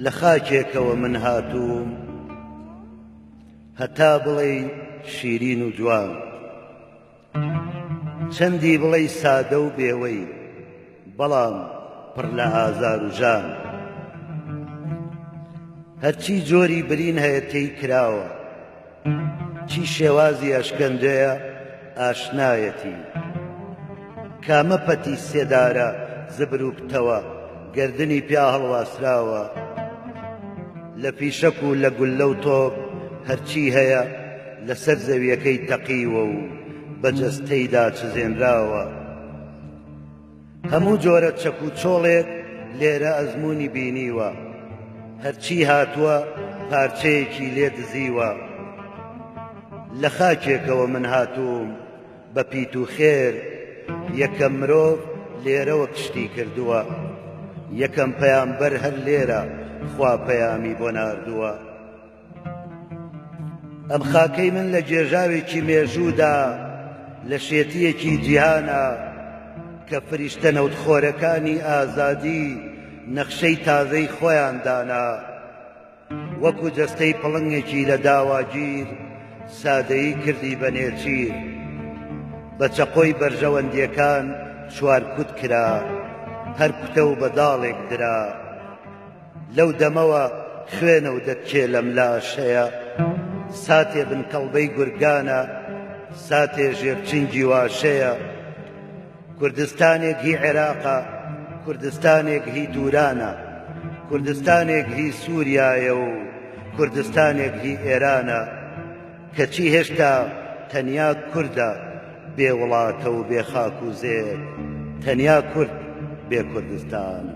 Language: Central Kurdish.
لە خاکێکەوە من هاتووم هەتا بڵێ شیرین و جوان چەندی بڵێ سادە و بێوەی بەڵام پڕ لە ئازار و ژان هەرچی جۆری برین هەیە تێی کراوە چی شێوازی ئەشکەندەیە ئاشنایەتی کامە پەتی سێدارە زبر و پتەوە گردنی پیا هەڵواسراوە لە پیشەک و لە گولە و تۆپ هەرچی هەیە لەسەر زەویەکەی تەقیوە و بەجەستەیدا چزێنراوە هەموو جۆرە چەک و چۆڵێک لێرە ئەزمموی بینیوە هەرچی هاتووە پارچەیەکی لێ دزیوە لە خاکێکەوە من هاتووم بە پیت و خێر یەکەم مرۆڤ لێرەوە کشتی کردووە یەکەم پەیامبەر هەر لێرە خوا پەیامی بۆ ناردووە ئەم خاکەی من لە جێژاوێکی مێژوودا لە شێتیەکی جیهانە کە فریشتە نەوتخۆرەکانی ئازادی نەخشەی تازەی خۆیان دانا وەکو جەستەی پڵنگێکی لە داواگیر سادەیی کردی بە نێچیر بە چەقۆی بەرژەوەندیەکان چوارکوت کرا هەر کوتە و بەداڵێک درا لەو دەمەوە خوێنە و دەتکێ لەم لاشەیە ساتێ بنکەڵبەی گورگانە ساتێ ژێرچنگی واشەیە کوردستانێک هی عێراقە کوردستانێک هی دوورانە کوردستانێک هی سووریایە و کوردستانێک هی ئێرانە کەچی هێشتا تەنیا کوردە بێ وڵاتە و بێ خاک و زێر تەنیا کورد بێ کوردستانە